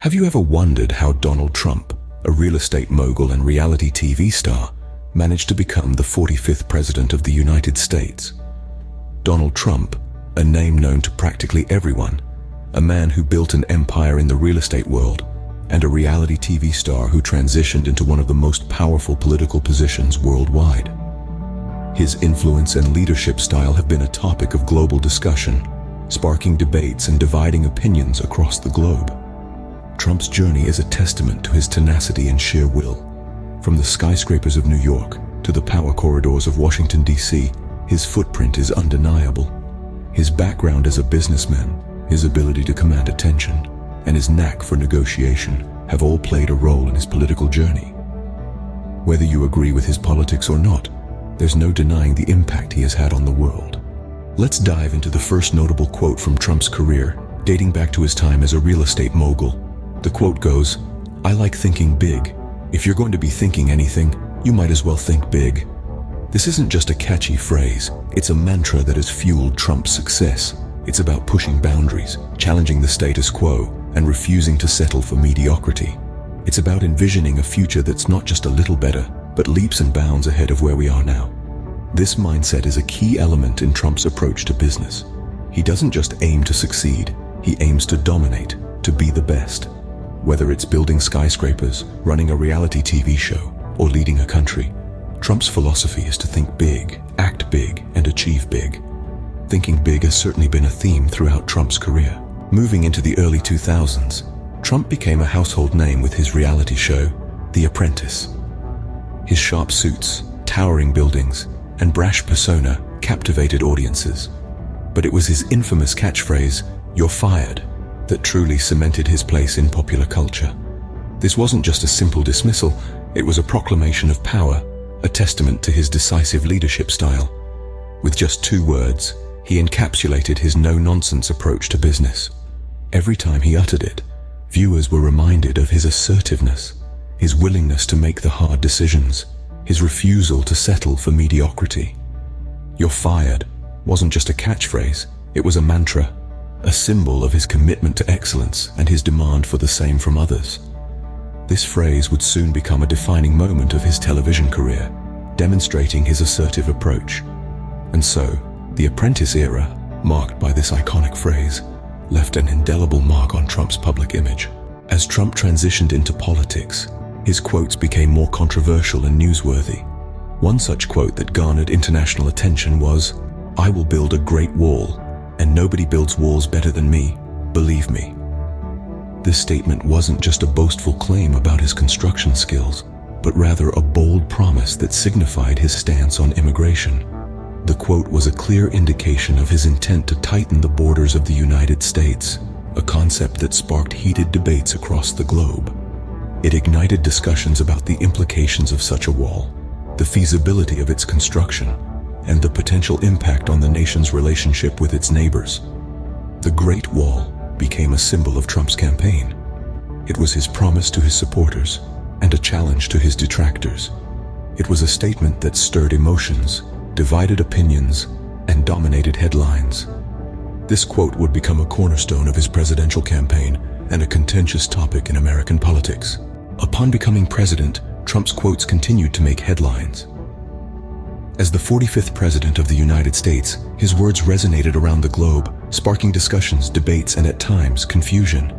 Have you ever wondered how Donald Trump, a real estate mogul and reality TV star, managed to become the 45th President of the United States? Donald Trump, a name known to practically everyone, a man who built an empire in the real estate world, and a reality TV star who transitioned into one of the most powerful political positions worldwide. His influence and leadership style have been a topic of global discussion, sparking debates and dividing opinions across the globe. Trump's journey is a testament to his tenacity and sheer will. From the skyscrapers of New York to the power corridors of Washington, D.C., his footprint is undeniable. His background as a businessman, his ability to command attention, and his knack for negotiation have all played a role in his political journey. Whether you agree with his politics or not, there's no denying the impact he has had on the world. Let's dive into the first notable quote from Trump's career, dating back to his time as a real estate mogul. The quote goes, "I like thinking big. If you're going to be thinking anything, you might as well think big." This isn't just a catchy phrase, it's a mantra that has fueled Trump's success. It's about pushing boundaries, challenging the status quo, and refusing to settle for mediocrity. It's about envisioning a future that's not just a little better, but leaps and bounds ahead of where we are now. This mindset is a key element in Trump's approach to business. He doesn't just aim to succeed, he aims to dominate, to be the best. Whether it's building skyscrapers, running a reality TV show, or leading a country, Trump's philosophy is to think big, act big, and achieve big. Thinking big has certainly been a theme throughout Trump's career. Moving into the early 2000s, Trump became a household name with his reality show, The Apprentice. His sharp suits, towering buildings, and brash persona captivated audiences. But it was his infamous catchphrase, "You're fired," that truly cemented his place in popular culture. This wasn't just a simple dismissal, it was a proclamation of power, a testament to his decisive leadership style. With just 2 words, he encapsulated his no-nonsense approach to business. Every time he uttered it, viewers were reminded of his assertiveness, his willingness to make the hard decisions, his refusal to settle for mediocrity. "You're fired" wasn't just a catchphrase, it was a mantra, a symbol of his commitment to excellence and his demand for the same from others. This phrase would soon become a defining moment of his television career, demonstrating his assertive approach. And so, the Apprentice Era, marked by this iconic phrase, left an indelible mark on Trump's public image. As Trump transitioned into politics, his quotes became more controversial and newsworthy. One such quote that garnered international attention was, "I will build a great wall, and nobody builds walls better than me, believe me." This statement wasn't just a boastful claim about his construction skills, but rather a bold promise that signified his stance on immigration. The quote was a clear indication of his intent to tighten the borders of the United States, a concept that sparked heated debates across the globe. It ignited discussions about the implications of such a wall, the feasibility of its construction, and the potential impact on the nation's relationship with its neighbors. The Great Wall became a symbol of Trump's campaign. It was his promise to his supporters and a challenge to his detractors. It was a statement that stirred emotions, divided opinions, and dominated headlines. This quote would become a cornerstone of his presidential campaign and a contentious topic in American politics. Upon becoming president, Trump's quotes continued to make headlines. As the 45th President of the United States, his words resonated around the globe, sparking discussions, debates, and at times, confusion.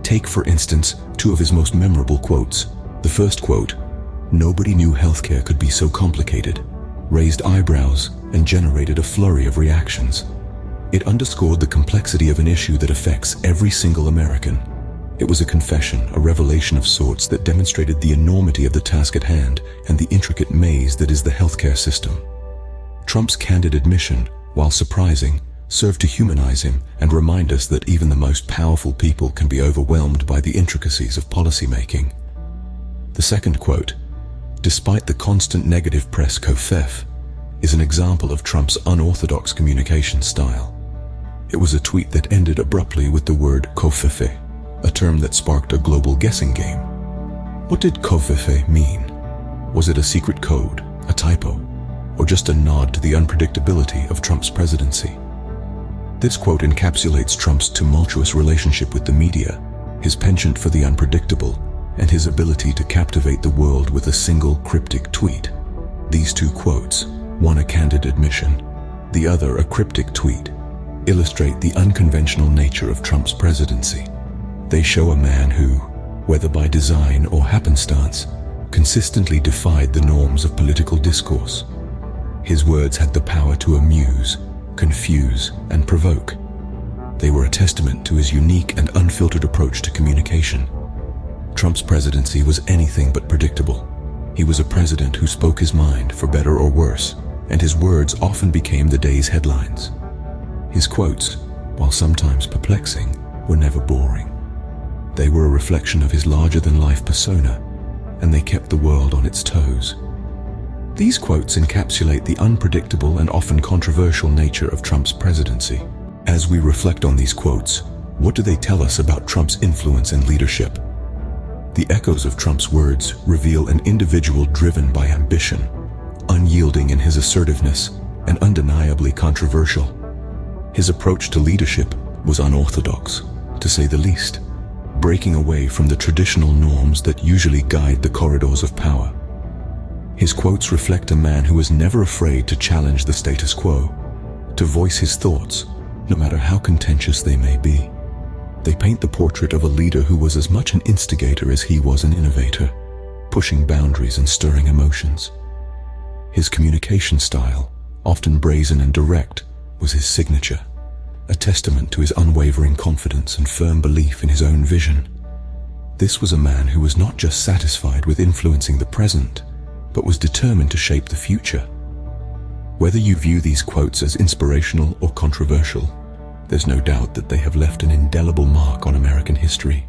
Take, for instance, 2 of his most memorable quotes. The first quote, "Nobody knew healthcare could be so complicated," raised eyebrows and generated a flurry of reactions. It underscored the complexity of an issue that affects every single American. It was a confession, a revelation of sorts that demonstrated the enormity of the task at hand and the intricate maze that is the healthcare system. Trump's candid admission, while surprising, served to humanize him and remind us that even the most powerful people can be overwhelmed by the intricacies of policymaking. The second quote, "Despite the constant negative press covfefe," is an example of Trump's unorthodox communication style. It was a tweet that ended abruptly with the word covfefe, a term that sparked a global guessing game. What did covfefe mean? Was it a secret code, a typo, or just a nod to the unpredictability of Trump's presidency? This quote encapsulates Trump's tumultuous relationship with the media, his penchant for the unpredictable, and his ability to captivate the world with a single cryptic tweet. These two quotes, one a candid admission, the other a cryptic tweet, illustrate the unconventional nature of Trump's presidency. They show a man who, whether by design or happenstance, consistently defied the norms of political discourse. His words had the power to amuse, confuse, and provoke. They were a testament to his unique and unfiltered approach to communication. Trump's presidency was anything but predictable. He was a president who spoke his mind, for better or worse, and his words often became the day's headlines. His quotes, while sometimes perplexing, were never boring. They were a reflection of his larger-than-life persona, and they kept the world on its toes. These quotes encapsulate the unpredictable and often controversial nature of Trump's presidency. As we reflect on these quotes, what do they tell us about Trump's influence and leadership? The echoes of Trump's words reveal an individual driven by ambition, unyielding in his assertiveness, and undeniably controversial. His approach to leadership was unorthodox, to say the least, breaking away from the traditional norms that usually guide the corridors of power. His quotes reflect a man who was never afraid to challenge the status quo, to voice his thoughts, no matter how contentious they may be. They paint the portrait of a leader who was as much an instigator as he was an innovator, pushing boundaries and stirring emotions. His communication style, often brazen and direct, was his signature, a testament to his unwavering confidence and firm belief in his own vision. This was a man who was not just satisfied with influencing the present, but was determined to shape the future. Whether you view these quotes as inspirational or controversial, there's no doubt that they have left an indelible mark on American history.